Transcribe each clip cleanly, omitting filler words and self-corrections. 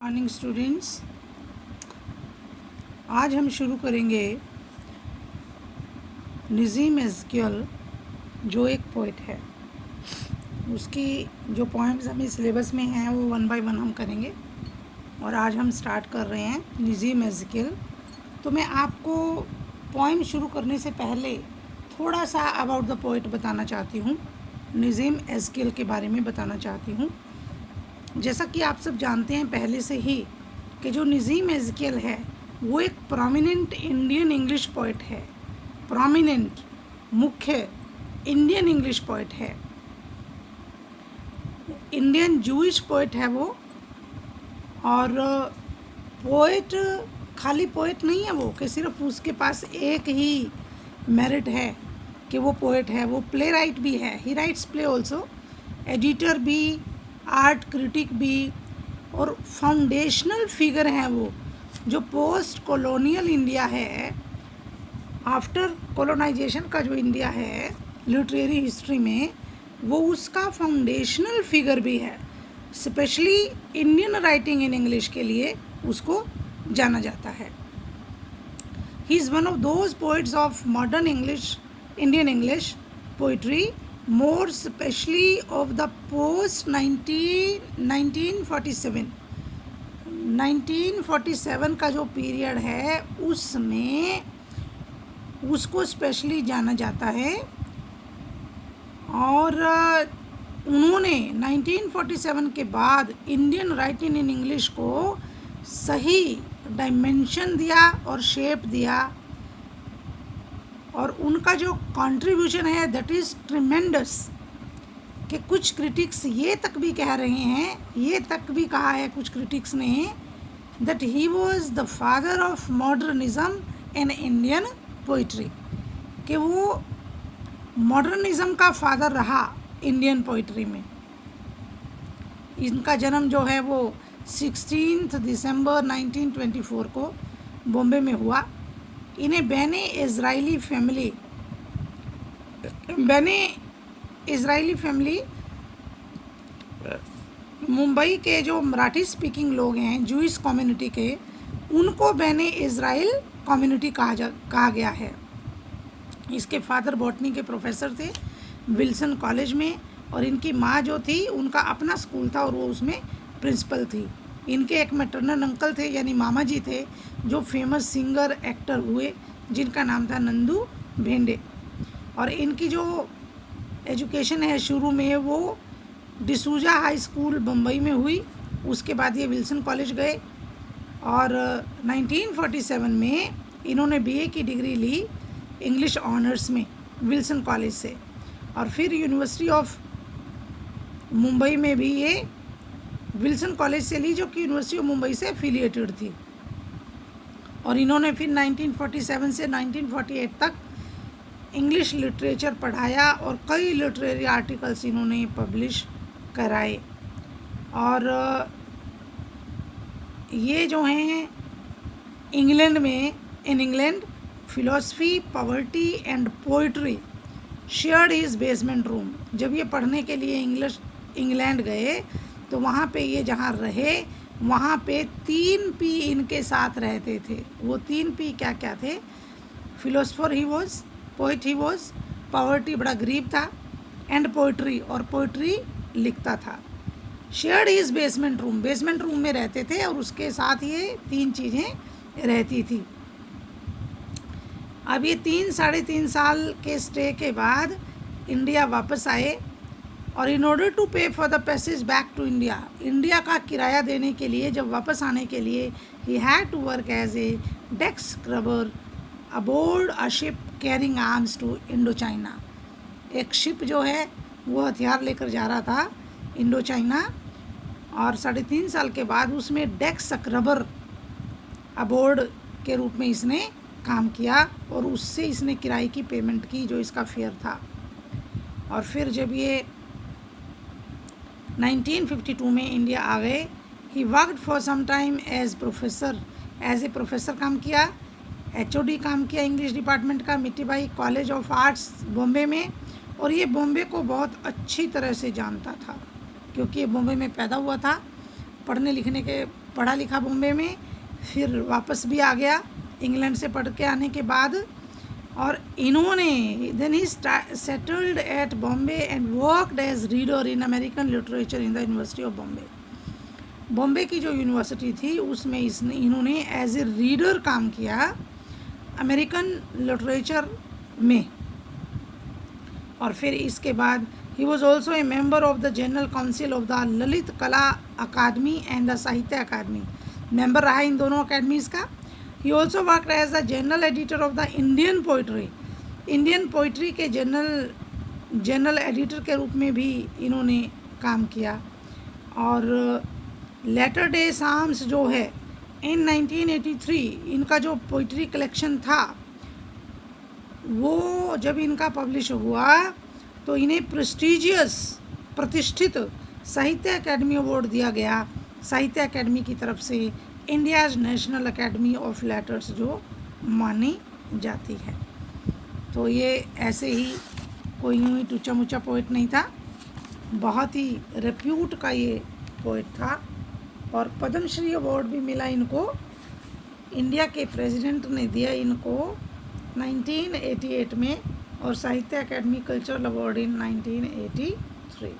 Morning students, आज हम शुरू करेंगे नज़ीम एज़कियल जो एक पोइट है। उसकी जो पोएम्स हमें सिलेबस में हैं वो 1 बाय 1 हम करेंगे और आज हम स्टार्ट कर रहे हैं नज़ीम एज़कियल। तो मैं आपको पोएम शुरू करने से पहले थोड़ा सा अबाउट द पोइट बताना चाहती हूँ, नज़ीम एज़कियल के बारे में बताना चाहती हूँ। जैसा कि आप सब जानते हैं पहले से ही कि जो नज़ीम एज़कियल है वो एक प्रोमिनेंट इंडियन इंग्लिश पोइट है, प्रोमिनेंट मुख्य इंडियन इंग्लिश पोइट है, इंडियन जूइश पोइट है वो। और पोइट खाली पोइट नहीं है वो कि सिर्फ उसके पास एक ही मेरिट है कि वो पोइट है, वो प्ले राइट भी है, ही राइट्स प्ले ऑल्सो, एडिटर भी, आर्ट क्रिटिक भी, और फाउंडेशनल फिगर हैं वो। जो पोस्ट कॉलोनियल इंडिया है, आफ्टर कॉलोनाइजेशन का जो इंडिया है लिटरेरी हिस्ट्री में, वो उसका फाउंडेशनल फिगर भी है। Specially Indian writing in English के लिए उसको जाना जाता है। He is one of those poets of modern English, Indian English poetry, more especially of the post 1947 का जो पीरियड है उसमें उसको स्पेशली जाना जाता है। और उन्होंने 1947 के बाद इंडियन राइटिंग इन इंग्लिश को सही डायमेंशन दिया और शेप दिया, और उनका जो कंट्रीब्यूशन है दैट इज़ ट्रिमेंडस। कि कुछ क्रिटिक्स ये तक भी कह रहे हैं, ये तक भी कहा है कुछ क्रिटिक्स ने, that he was the father of modernism in Indian poetry, कि वो मॉडर्निज्म का फादर रहा इंडियन पोइट्री में। इनका जन्म जो है वो 16 दिसंबर 1924 को बॉम्बे में हुआ। इन्हें बने इज़राइली फैमिली मुंबई के जो मराठी स्पीकिंग लोग हैं जूइश कम्युनिटी के, उनको बने इज़राइल कम्युनिटी कहा गया है। इसके फादर बॉटनी के प्रोफेसर थे विल्सन कॉलेज में, और इनकी माँ जो थी उनका अपना स्कूल था और वो उसमें प्रिंसिपल थी। इनके एक मैटरनल अंकल थे यानी मामा जी थे जो फेमस सिंगर एक्टर हुए, जिनका नाम था नंदू भेंडे। और इनकी जो एजुकेशन है शुरू में वो डिसूजा हाई स्कूल बम्बई में हुई, उसके बाद ये विल्सन कॉलेज गए और 1947 में इन्होंने बीए की डिग्री ली इंग्लिश ऑनर्स में विल्सन कॉलेज से, और फिर यूनिवर्सिटी ऑफ मुंबई में भी ये विल्सन कॉलेज से ली जो कि यूनिवर्सिटी ऑफ मुंबई से एफिलिएटेड थी। और इन्होंने फिर 1947 से 1948 तक इंग्लिश लिटरेचर पढ़ाया और कई लिटरेरी आर्टिकल्स इन्होंने पब्लिश कराए। और ये जो हैं इंग्लैंड में, in England philosophy, poverty and poetry shared his basement room. जब ये पढ़ने के लिए इंग्लैंड गए तो वहाँ पे ये जहाँ रहे वहाँ पे 3 पी इनके साथ रहते थे। वो 3 पी क्या क्या थे? Philosopher he was, poet he was, poverty बड़ा गरीब था, एंड पोइट्री, और पोइट्री लिखता था। शेयर्ड हिज बेसमेंट रूम में रहते थे और उसके साथ ये 3 चीज़ें रहती थी। अब ये 3-3.5 साल के स्टे के बाद इंडिया वापस आए, और in order to pay for the passage back to India का किराया देने के लिए जब वापस आने के लिए he had to work as a deck scrubber aboard a ship carrying arms to Indochina. एक शिप जो है वो हथियार लेकर जा रहा था इंडो चाइना, और 3.5 साल के बाद उसमें डेक स्क्रबर अबोर्ड के रूप में इसने काम किया, और उससे इसने किराए की पेमेंट की जो इसका फेयर था। और फिर जब ये 1952 में इंडिया आ गए, he worked for some time as a professor काम किया, HOD काम किया इंग्लिश डिपार्टमेंट का Mithibai college of arts Bombay में। और ये बॉम्बे को बहुत अच्छी तरह से जानता था क्योंकि ये बॉम्बे में पैदा हुआ था, पढ़ने लिखने के पढ़ा लिखा बॉम्बे में, फिर वापस भी आ गया इंग्लैंड से पढ़ के आने के बाद। और इन्होंने then he settled at Bombay and worked as reader in American literature in the university of Bombay. Bombay की जो यूनिवर्सिटी थी उसमें इन्होंने एज ए रीडर काम किया अमेरिकन लिटरेचर में। और फिर इसके बाद he was also a member of the general council of the Lalit कला अकादमी एंड द साहित्य अकादमी। मेंबर रहा इन दोनों अकेडमीज़ का। He also worked as the general editor of the Indian poetry. Indian poetry के जनरल एडिटर के रूप में भी इन्होंने काम किया। और लेटर डे साम्स जो है इन 1983 इनका जो पोइट्री कलेक्शन था वो जब इनका पब्लिश हुआ तो इन्हें प्रतिष्ठित साहित्य अकेडमी अवार्ड दिया गया साहित्य अकेडमी की तरफ से, India's national academy of letters जो मानी जाती है। तो ये ऐसे ही कोई यूँ ही टूचा मुचा पोइट नहीं था, बहुत ही रेप्यूट का ये पोइट था। और पद्मश्री अवार्ड भी मिला इनको, इंडिया के प्रेसिडेंट ने दिया इनको 1988 में, और साहित्य अकेडमी कल्चरल अवार्ड इन 1983।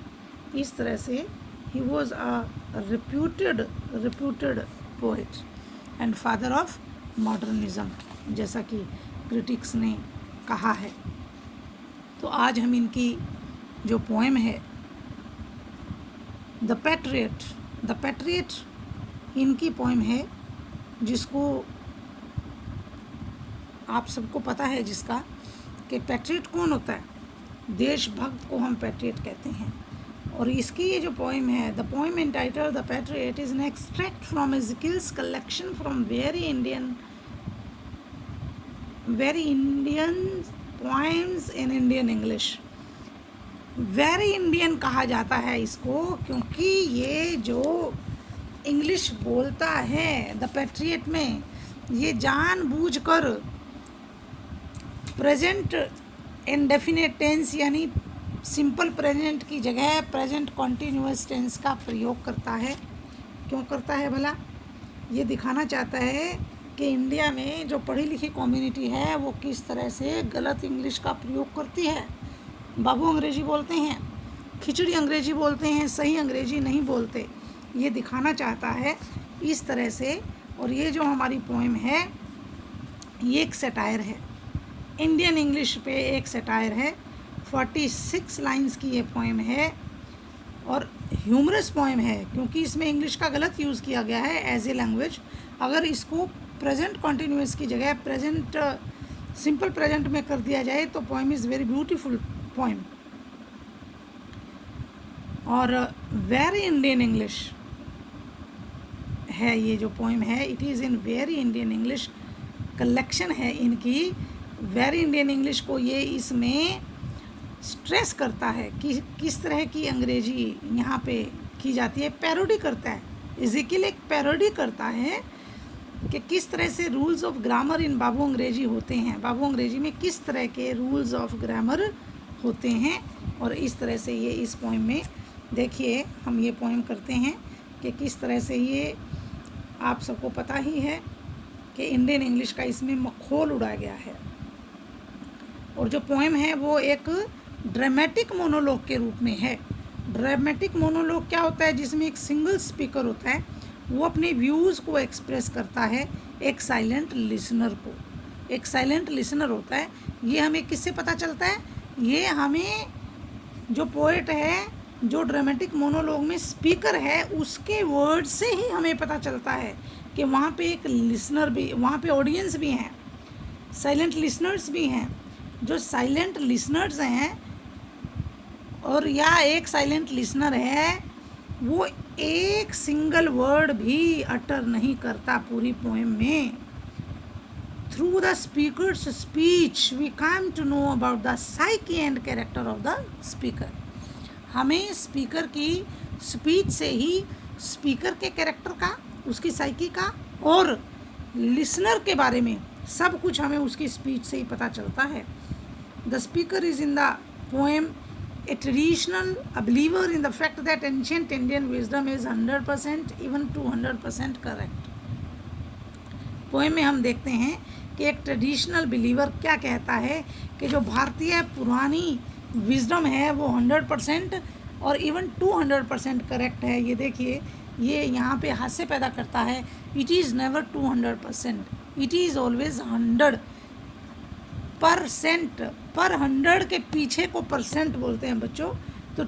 इस तरह से he was a reputed poet and father of modernism, जैसा कि क्रिटिक्स ने कहा है। तो आज हम इनकी जो पोएम है द पैट्रियट इनकी पोएम है, जिसको आप सबको पता है जिसका कि पैट्रियट कौन होता है, देशभक्त को हम पैट्रियट कहते हैं। और इसकी ये जो पोएम है, the poem entitled the patriot is an extract from Ezekiel's collection from very Indian poems in Indian English. Very Indian कहा जाता है इसको क्योंकि ये जो इंग्लिश बोलता है द पैट्रियट में, ये जानबूझकर प्रेजेंट इंडेफिनिट टेंस यानी सिंपल प्रेजेंट की जगह प्रेजेंट कॉन्टिन्यूअस टेंस का प्रयोग करता है। क्यों करता है भला? ये दिखाना चाहता है कि इंडिया में जो पढ़ी लिखी कम्युनिटी है वो किस तरह से गलत इंग्लिश का प्रयोग करती है। बाबू अंग्रेजी बोलते हैं, खिचड़ी अंग्रेजी बोलते हैं, सही अंग्रेजी नहीं बोलते, ये दिखाना चाहता है इस तरह से। और ये जो हमारी पोएम है ये एक सटायर है, इंडियन इंग्लिश पे एक सटायर है। 46 लाइंस की ये पोएम है और ह्यूमरस पोएम है क्योंकि इसमें इंग्लिश का गलत यूज़ किया गया है एज ए लैंग्वेज। अगर इसको प्रेजेंट कॉन्टिन्यूअस की जगह प्रेजेंट सिंपल प्रेजेंट में कर दिया जाए तो poem is very beautiful poem. और वेरी इंडियन इंग्लिश है ये जो पोएम है, it is in very Indian English collection है इनकी। वेरी इंडियन इंग्लिश को ये इसमें स्ट्रेस करता है कि किस तरह की अंग्रेजी यहाँ पे की जाती है, पैरोडी करता है। एज़ेकियल एक पैरोडी करता है कि किस तरह से रूल्स ऑफ ग्रामर इन बाबू अंग्रेजी होते हैं, बाबू अंग्रेजी में किस तरह के रूल्स ऑफ ग्रामर होते हैं। और इस तरह से ये इस पोएम में देखिए हम ये पोएम करते हैं कि किस तरह से ये आप सबको पता ही है कि इंडियन इंग्लिश का इसमें मखौल उड़ाया गया है। और जो पोएम है वो एक ड्रामेटिक मोनोलॉग के रूप में है। ड्रामेटिक मोनोलॉग क्या होता है? जिसमें एक सिंगल स्पीकर होता है, वो अपने व्यूज़ को एक्सप्रेस करता है एक साइलेंट लिसनर को। एक साइलेंट लिसनर होता है। ये हमें किससे पता चलता है? ये हमें जो पोएट है, जो ड्रामेटिक मोनोलॉग में स्पीकर है, उसके वर्ड से ही हमें पता चलता है कि वहाँ पे एक लिसनर भी, वहाँ पे ऑडियंस भी हैं, साइलेंट लिसनर्स भी हैं। जो साइलेंट लिसनर्स हैं और या एक साइलेंट लिसनर है, वो एक सिंगल वर्ड भी अटर नहीं करता पूरी पोएम में। Through the speaker's speech we come to know about the psyche and character of the speaker. हमें स्पीकर की स्पीच से ही स्पीकर के कैरेक्टर का, उसकी साइकी का और लिसनर के बारे में सब कुछ हमें उसकी स्पीच से ही पता चलता है। The speaker is in the poem a traditional a believer in the fact that ancient Indian wisdom is 100% even 200% correct. Poem में हम देखते हैं कि एक ट्रेडिशनल बिलीवर क्या कहता है कि जो भारतीय पुरानी विजडम है वो 100% और इवन 200% करेक्ट है. ये देखिए, ये यहाँ पे हास्य पैदा करता है. It is never 200%, it is always 100%. पर 100 के पीछे को परसेंट बोलते हैं बच्चों.